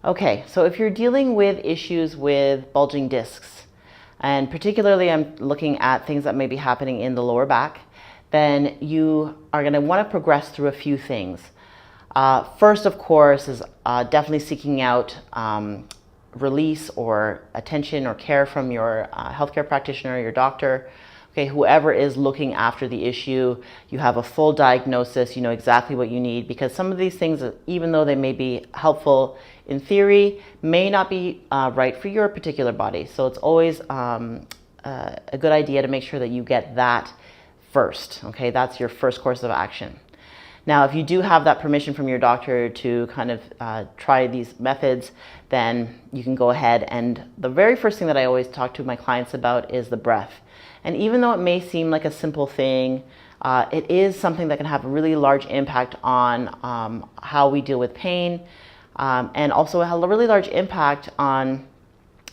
Okay, so if you're dealing with issues with bulging discs, and particularly I'm looking at things that may be happening in the lower back, then you are going to want to progress through a few things. First, of course, is definitely seeking out release or attention or care from your healthcare practitioner, your doctor, okay, whoever is looking after the issue. You have a full diagnosis, you know exactly what you need, because some of these things, even though they may be helpful in theory, may not be right for your particular body. So it's always a good idea to make sure that you get that first, okay? That's your first course of action. Now, if you do have that permission from your doctor to kind of try these methods, then you can go ahead. And the very first thing that I always talk to my clients about is the breath. And even though it may seem like a simple thing, it is something that can have a really large impact on how we deal with pain, and also a really large impact on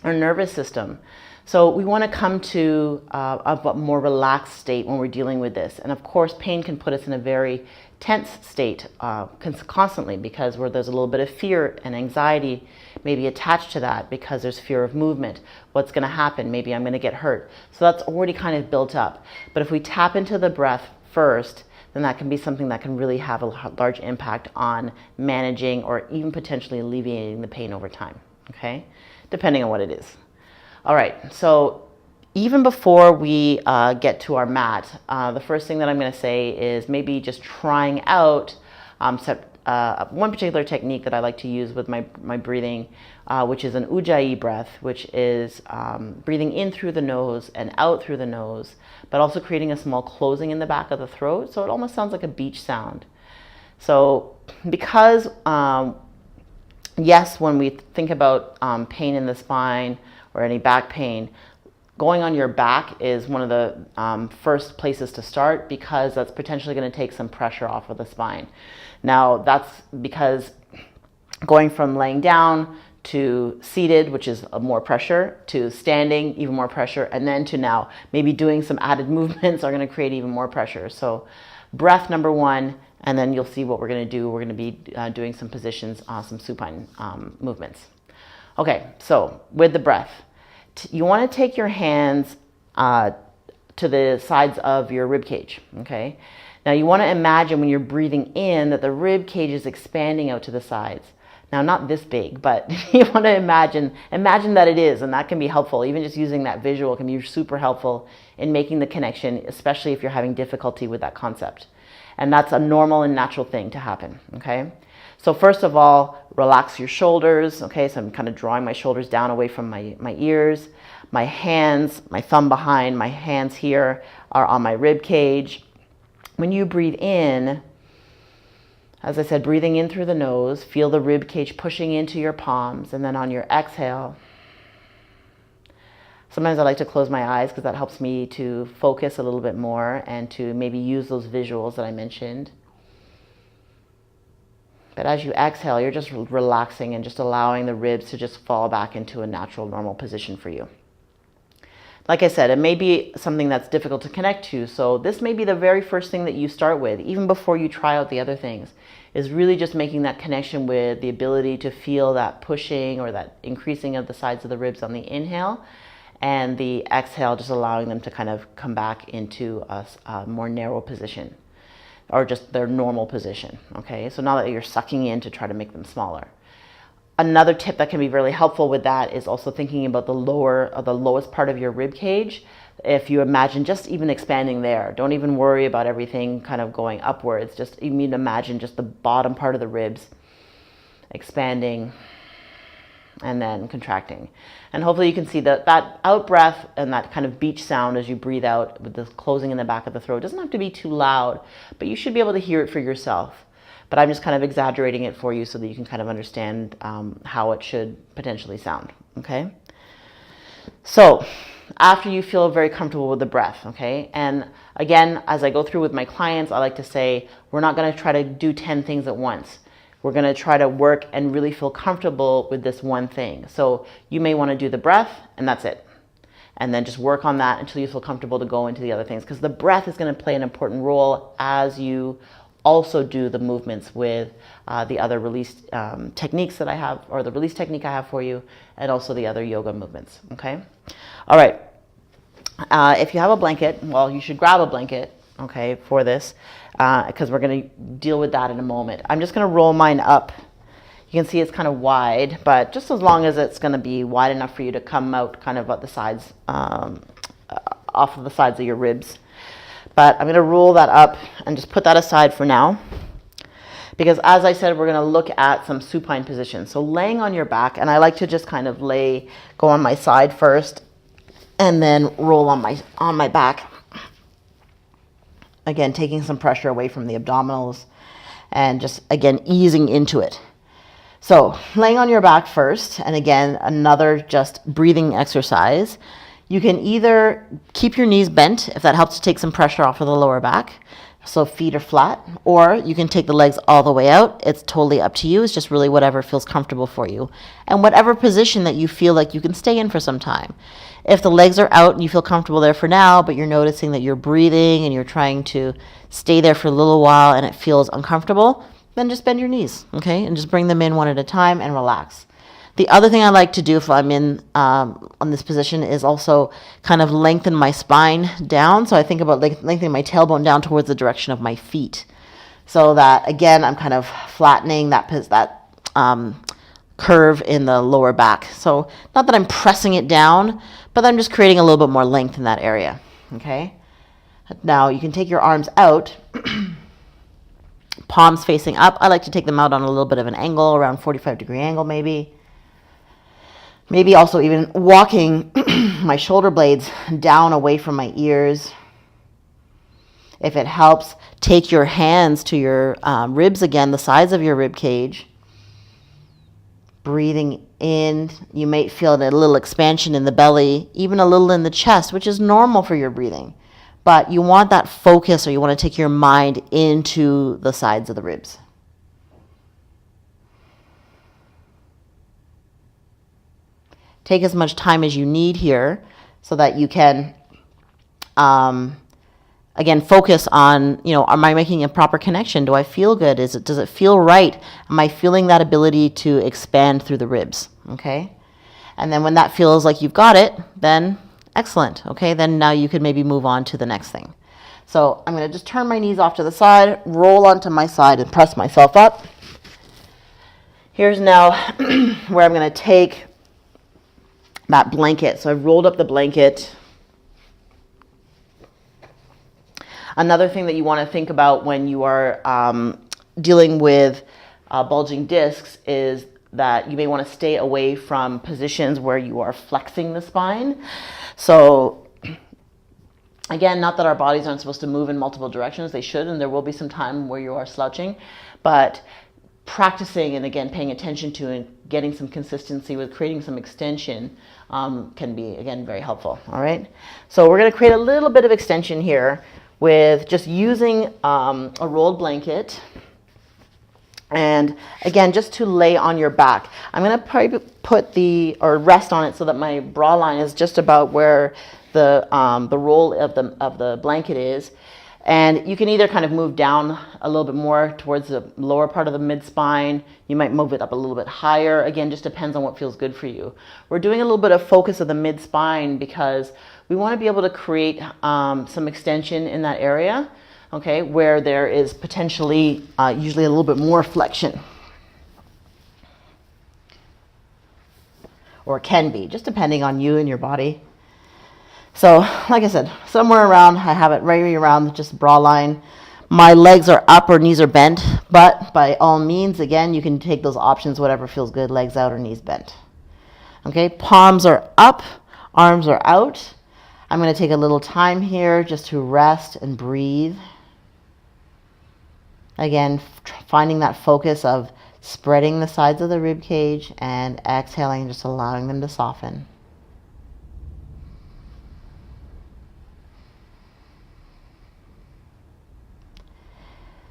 our nervous system. So we want to come to a more relaxed state when we're dealing with this. And of course, pain can put us in a very tense state constantly, because there's a little bit of fear and anxiety maybe attached to that, because there's fear of movement. What's going to happen? Maybe I'm going to get hurt. So that's already kind of built up. But if we tap into the breath first, then that can be something that can really have a large impact on managing or even potentially alleviating the pain over time, okay? Depending on what it is. All right, so even before we get to our mat, the first thing that I'm going to say is maybe just trying out one particular technique that I like to use with my breathing, which is an ujjayi breath, which is breathing in through the nose and out through the nose, but also creating a small closing in the back of the throat, so it almost sounds like a beach sound. So because, yes, when we think about pain in the spine or any back pain, going on your back is one of the first places to start, because that's potentially going to take some pressure off of the spine. Now, that's because going from laying down to seated, which is more pressure, to standing, even more pressure, and then to now maybe doing some added movements are going to create even more pressure. So breath number one, and then you'll see what we're going to do. We're going to be doing some positions, some supine movements. Okay, so with the breath, you want to take your hands to the sides of your rib cage, okay? Now you want to imagine when you're breathing in that the rib cage is expanding out to the sides. Now, not this big, but you want to imagine that it is, and that can be helpful. Even just using that visual can be super helpful in making the connection, especially if you're having difficulty with that concept. And that's a normal and natural thing to happen, okay? So first of all, relax your shoulders, okay? So I'm kind of drawing my shoulders down away from my ears. My hands, my thumb behind, my hands here are on my rib cage. When you breathe in, as I said, breathing in through the nose, feel the rib cage pushing into your palms, and then on your exhale, sometimes I like to close my eyes because that helps me to focus a little bit more and to maybe use those visuals that I mentioned. But as you exhale, you're just relaxing and just allowing the ribs to just fall back into a natural, normal position for you. Like I said, it may be something that's difficult to connect to, so this may be the very first thing that you start with, even before you try out the other things, is really just making that connection with the ability to feel that pushing or that increasing of the sides of the ribs on the inhale, and the exhale, just allowing them to kind of come back into a more narrow position, or just their normal position, okay? So now that you're sucking in to try to make them smaller. Another tip that can be really helpful with that is also thinking about the lowest part of your rib cage. If you imagine just even expanding there, don't even worry about everything kind of going upwards. Just even imagine just the bottom part of the ribs expanding and then contracting. And hopefully you can see that out breath and that kind of beach sound as you breathe out with the closing in the back of the throat. It doesn't have to be too loud, but you should be able to hear it for yourself. But I'm just kind of exaggerating it for you so that you can kind of understand how it should potentially sound, okay? So after you feel very comfortable with the breath, okay? And again, as I go through with my clients, I like to say, we're not gonna try to do 10 things at once. We're gonna try to work and really feel comfortable with this one thing. So you may wanna do the breath, and that's it. And then just work on that until you feel comfortable to go into the other things, because the breath is gonna play an important role as you also do the movements with the other release techniques that I have, or the release technique I have for you, and also the other yoga movements, okay? All right, if you have a blanket, well, you should grab a blanket, okay, for this, because we're gonna deal with that in a moment. I'm just gonna roll mine up. You can see it's kind of wide, but just as long as it's gonna be wide enough for you to come out kind of at the sides, off of the sides of your ribs. But I'm gonna roll that up and just put that aside for now, because as I said, we're gonna look at some supine positions. So laying on your back, and I like to just kind of go on my side first, and then roll on my back. Again, taking some pressure away from the abdominals, and just, again, easing into it. So laying on your back first, and again, another just breathing exercise. You can either keep your knees bent, if that helps to take some pressure off of the lower back, so feet are flat, or you can take the legs all the way out. It's totally up to you. It's just really whatever feels comfortable for you, and whatever position that you feel like you can stay in for some time. If the legs are out and you feel comfortable there for now, but you're noticing that you're breathing and you're trying to stay there for a little while and it feels uncomfortable, then just bend your knees, okay? And just bring them in one at a time and relax. The other thing I like to do if I'm in on this position is also kind of lengthen my spine down. So I think about lengthening my tailbone down towards the direction of my feet, so that, again, I'm kind of flattening that curve in the lower back. So not that I'm pressing it down, but I'm just creating a little bit more length in that area, okay? Now you can take your arms out, palms facing up. I like to take them out on a little bit of an angle, around 45-degree angle maybe. Maybe also even walking my shoulder blades down away from my ears. If it helps, take your hands to your ribs again, the sides of your rib cage. Breathing in, you may feel a little expansion in the belly, even a little in the chest, which is normal for your breathing. But you want that focus, or you want to take your mind into the sides of the ribs. Take as much time as you need here so that you can, again, focus on, am I making a proper connection? Do I feel good? Does it feel right? Am I feeling that ability to expand through the ribs? Okay. And then when that feels like you've got it, then excellent. Okay. Then now you could maybe move on to the next thing. So I'm going to just turn my knees off to the side, roll onto my side, and press myself up. Here's now where I'm going to take that blanket. So I've rolled up the blanket. Another thing that you want to think about when you are dealing with bulging discs is that you may want to stay away from positions where you are flexing the spine. So again, not that our bodies aren't supposed to move in multiple directions. They should, and there will be some time where you are slouching. But practicing and, again, paying attention to and getting some consistency with creating some extension can be, again, very helpful. All right. So we're going to create a little bit of extension here with just using a rolled blanket. And again, just to lay on your back, I'm going to probably rest on it so that my bra line is just about where the roll of the blanket is. And you can either kind of move down a little bit more towards the lower part of the mid-spine. You might move it up a little bit higher. Again, just depends on what feels good for you. We're doing a little bit of focus of the mid-spine because we want to be able to create some extension in that area, okay, where there is potentially usually a little bit more flexion. Or can be, just depending on you and your body. So, like I said, somewhere around, I have it right around just bra line. My legs are up or knees are bent, but by all means, again, you can take those options, whatever feels good, legs out or knees bent. Okay, palms are up, arms are out. I'm going to take a little time here just to rest and breathe. Again, finding that focus of spreading the sides of the rib cage and exhaling, just allowing them to soften.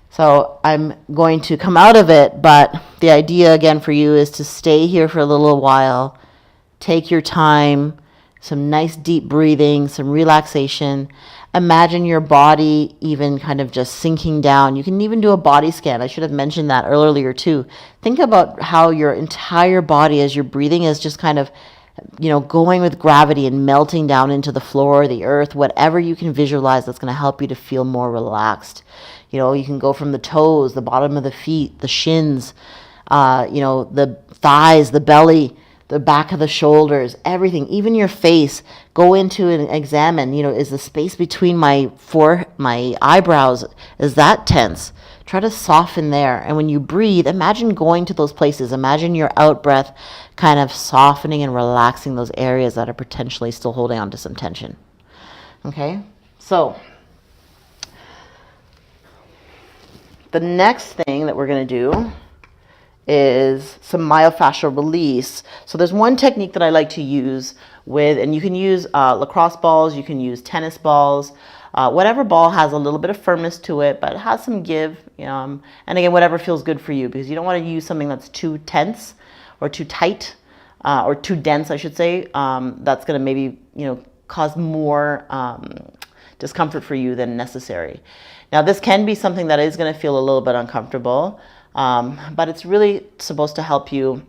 So I'm going to come out of it, but the idea again for you is to stay here for a little while, take your time, some nice deep breathing, some relaxation. Imagine your body even kind of just sinking down. You can even do a body scan. I should have mentioned that earlier too. Think about how your entire body as you're breathing is just kind of, going with gravity and melting down into the floor, the earth, whatever you can visualize that's going to help you to feel more relaxed. You can go from the toes, the bottom of the feet, the shins, the thighs, the belly, the back of the shoulders, everything, even your face. Go into and examine, is the space between my eyebrows, is that tense? Try to soften there. And when you breathe, imagine going to those places. Imagine your out breath kind of softening and relaxing those areas that are potentially still holding on to some tension. Okay? So the next thing that we're going to do is some myofascial release. So there's one technique that I like to use and you can use lacrosse balls, you can use tennis balls, whatever ball has a little bit of firmness to it, but it has some give, and again, whatever feels good for you, because you don't want to use something that's too tense or too tight, or too dense, I should say. That's going to maybe, cause more discomfort for you than necessary. Now, this can be something that is going to feel a little bit uncomfortable, but it's really supposed to help you.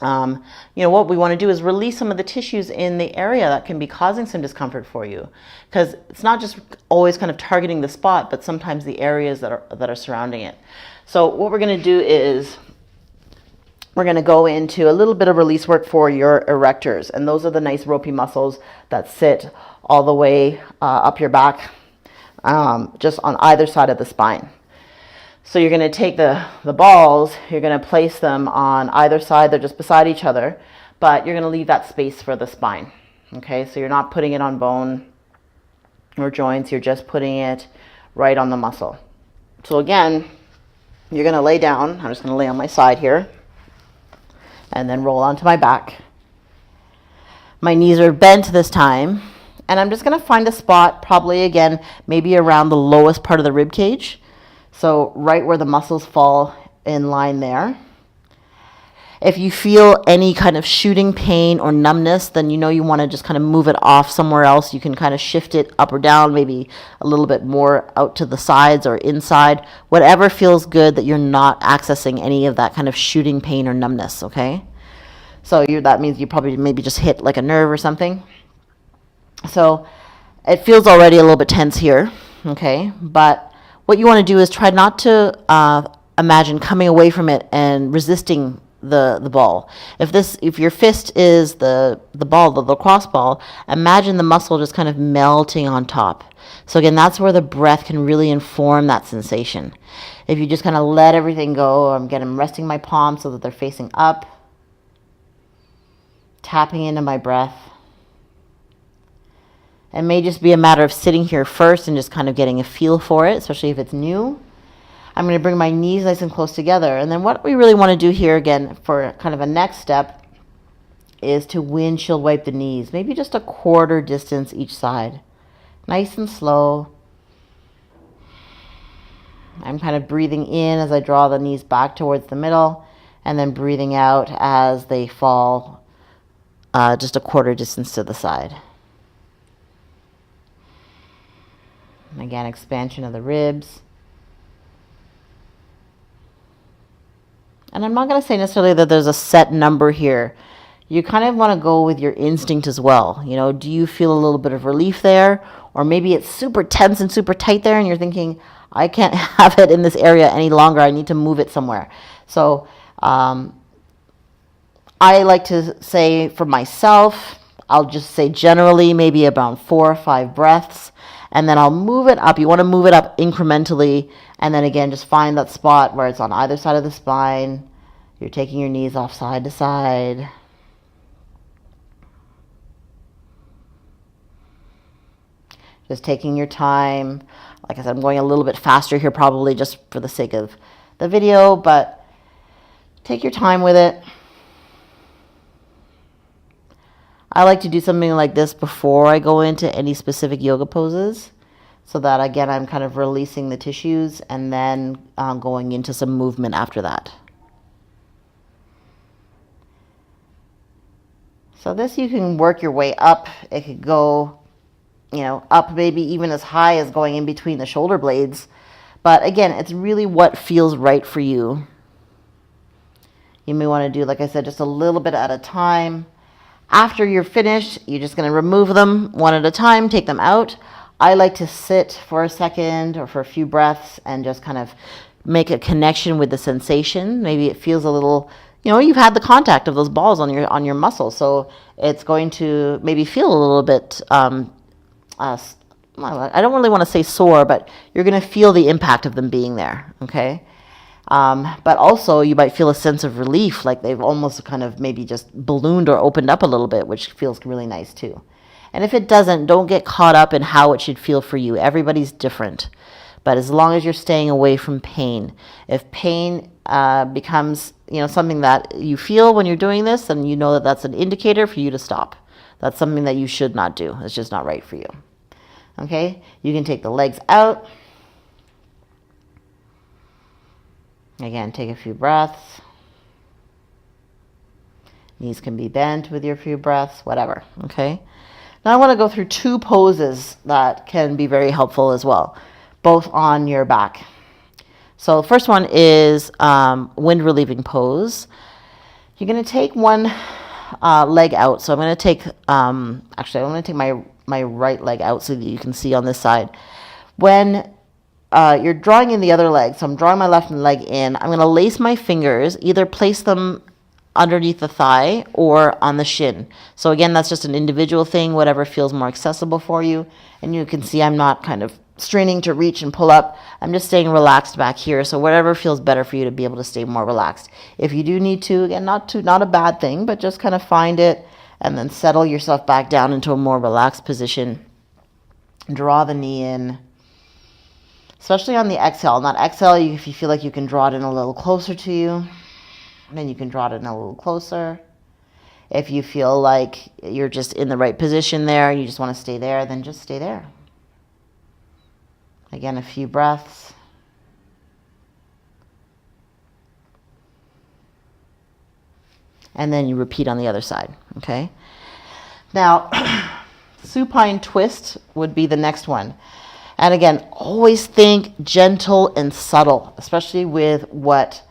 What we want to do is release some of the tissues in the area that can be causing some discomfort for you, because it's not just always kind of targeting the spot, but sometimes the areas that are surrounding it. So what we're going to do is we're going to go into a little bit of release work for your erectors, and those are the nice ropey muscles that sit all the way up your back, just on either side of the spine. So you're going to take the balls, you're going to place them on either side. They're just beside each other, but you're going to leave that space for the spine. Okay, so you're not putting it on bone or joints. You're just putting it right on the muscle. So again, you're going to lay down. I'm just going to lay on my side here and then roll onto my back. My knees are bent this time, and I'm just going to find a spot, probably again, maybe around the lowest part of the rib cage. So right where the muscles fall in line there. If you feel any kind of shooting pain or numbness, then you want to just kind of move it off somewhere else. You can kind of shift it up or down, maybe a little bit more out to the sides or inside. Whatever feels good, that you're not accessing any of that kind of shooting pain or numbness, okay? So that means you probably maybe just hit like a nerve or something. So it feels already a little bit tense here, okay? But what you want to do is try not to imagine coming away from it and resisting the ball. If your fist is the ball, the lacrosse ball, imagine the muscle just kind of melting on top. So again, that's where the breath can really inform that sensation. If you just kind of let everything go, I'm resting my palms so that they're facing up, tapping into my breath. It may just be a matter of sitting here first and just kind of getting a feel for it, especially if it's new. I'm going to bring my knees nice and close together. And then what we really want to do here, again, for kind of a next step, is to windshield wipe the knees. Maybe just a quarter distance each side. Nice and slow. I'm kind of breathing in as I draw the knees back towards the middle, and then breathing out as they fall just a quarter distance to the side. Again, expansion of the ribs. And I'm not going to say necessarily that there's a set number here. You kind of want to go with your instinct as well. Do you feel a little bit of relief there? Or maybe it's super tense and super tight there and you're thinking, I can't have it in this area any longer. I need to move it somewhere. So I like to say for myself, I'll just say generally maybe about 4 or 5 breaths. And then I'll move it up. You want to move it up incrementally. And then again, just find that spot where it's on either side of the spine. You're taking your knees off side to side. Just taking your time. Like I said, I'm going a little bit faster here probably just for the sake of the video, but take your time with it. I like to do something like this before I go into any specific yoga poses, so that again I'm kind of releasing the tissues and then going into some movement after that. So this, you can work your way up. It could go, you know, up maybe even as high as going in between the shoulder blades. But again, it's really what feels right for you. You may want to do, like I said, just a little bit at a time. After you're finished, you're just going to remove them one at a time, take them out. I like to sit for a second or for a few breaths and just kind of make a connection with the sensation. Maybe it feels a little, you know, you've had the contact of those balls on your muscles, so it's going to maybe feel a little bit, I don't really want to say sore, but you're going to feel the impact of them being there, okay? But also you might feel a sense of relief, like they've almost kind of maybe just ballooned or opened up a little bit, which feels really nice too. And if it doesn't, don't get caught up in how it should feel for you. Everybody's different. But as long as you're staying away from pain, if pain becomes, you know, something that you feel when you're doing this, then you know that that's an indicator for you to stop. That's something that you should not do. It's just not right for you. Okay? You can take the legs out. Again, take a few breaths. Knees can be bent with your few breaths, whatever. Okay? Now I want to go through two poses that can be very helpful as well, both on your back. So the first one is wind relieving pose. You're going to take one leg out. So I'm going to take, actually I'm going to take my right leg out so that you can see on this side. When you're drawing in the other leg, so I'm drawing my left leg in, I'm going to lace my fingers, either place them underneath the thigh or on the shin. So again, that's just an individual thing, whatever feels more accessible for you. And you can see I'm not kind of straining to reach and pull up. I'm just staying relaxed back here. So whatever feels better for you to be able to stay more relaxed. If you do need to, again, not a bad thing, but just kind of find it and then settle yourself back down into a more relaxed position. Draw the knee in, especially on the exhale. On that exhale, if you feel like you can draw it in a little closer to you, then you can draw it in a little closer. If you feel like you're just in the right position there, you just want to stay there, then just stay there. Again, a few breaths. And then you repeat on the other side, okay? Now, supine twist would be the next one. And again, always think gentle and subtle, especially with what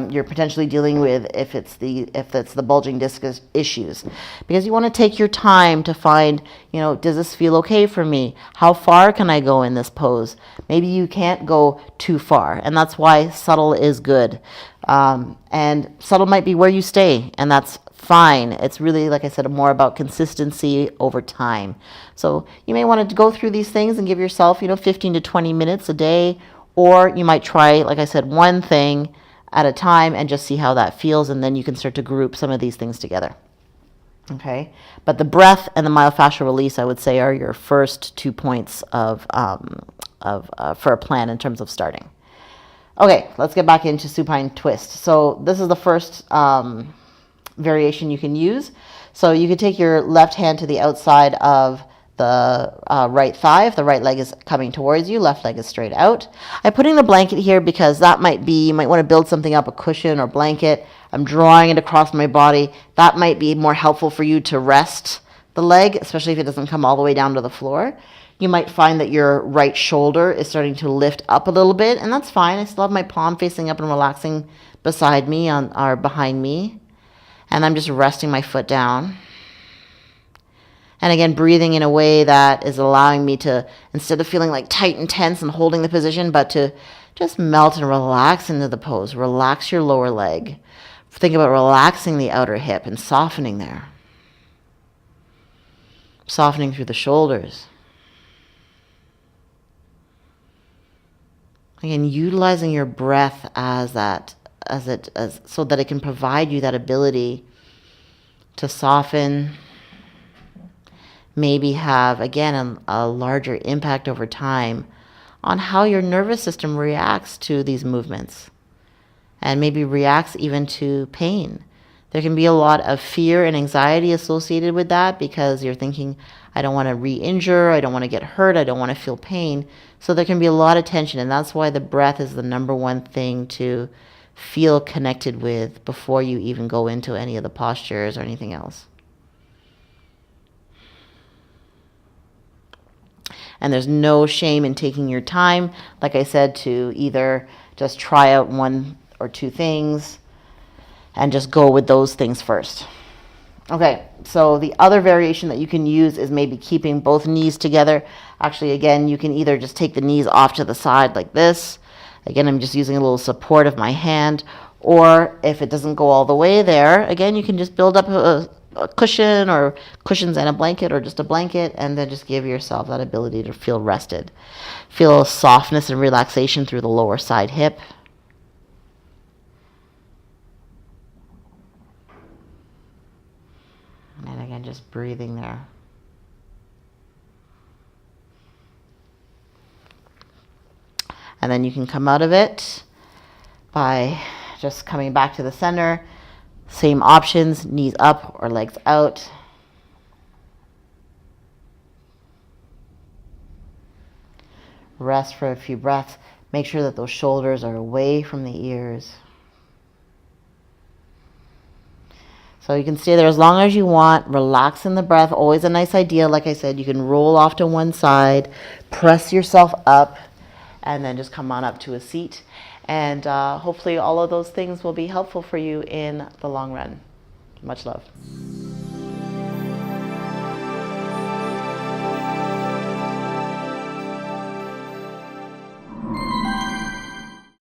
you're potentially dealing with if it's the bulging disc issues, because you want to take your time to find, you know, does this feel okay for me? How far can I go in this pose? Maybe you can't go too far, and that's why subtle is good. And subtle might be where you stay, and that's fine. It's really, like I said, more about consistency over time. So you may want to go through these things and give yourself, you know, 15 to 20 minutes a day, or you might try, like I said, one thing at a time and just see how that feels, and then you can start to group some of these things together. Okay, but the breath and the myofascial release, I would say, are your first 2 points for a plan in terms of starting. Okay, let's get back into supine twist. So this is the first variation you can use. So you could take your left hand to the outside of the right thigh. If the right leg is coming towards you, left leg is straight out. I'm putting the blanket here because that might be, you might want to build something up, a cushion or blanket. I'm drawing it across my body. That might be more helpful for you to rest the leg, especially if it doesn't come all the way down to the floor. You might find that your right shoulder is starting to lift up a little bit, and that's fine. I still have my palm facing up and relaxing beside me or behind me. And I'm just resting my foot down. And again, breathing in a way that is allowing me to, instead of feeling like tight and tense and holding the position, but to just melt and relax into the pose. Relax your lower leg. Think about relaxing the outer hip and softening there. Softening through the shoulders. Again, utilizing your breath so that it can provide you that ability to soften, maybe have, again, a larger impact over time on how your nervous system reacts to these movements, and maybe reacts even to pain. There can be a lot of fear and anxiety associated with that because you're thinking, I don't want to re-injure, I don't want to get hurt, I don't want to feel pain. So there can be a lot of tension, and that's why the breath is the number one thing to feel connected with before you even go into any of the postures or anything else. And there's no shame in taking your time, like I said, to either just try out one or two things and just go with those things first. Okay, so the other variation that you can use is maybe keeping both knees together. Actually, again, you can either just take the knees off to the side like this. Again, I'm just using a little support of my hand. Or if it doesn't go all the way there, again, you can just build up a cushion or cushions and a blanket or just a blanket, and then just give yourself that ability to feel rested. Feel softness and relaxation through the lower side hip. And again, just breathing there. And then you can come out of it by just coming back to the center. Same options, knees up or legs out. Rest for a few breaths. Make sure that those shoulders are away from the ears. So you can stay there as long as you want. Relax in the breath. Always a nice idea. Like I said, you can roll off to one side, press yourself up, and then just come on up to a seat. And hopefully all of those things will be helpful for you in the long run. Much love.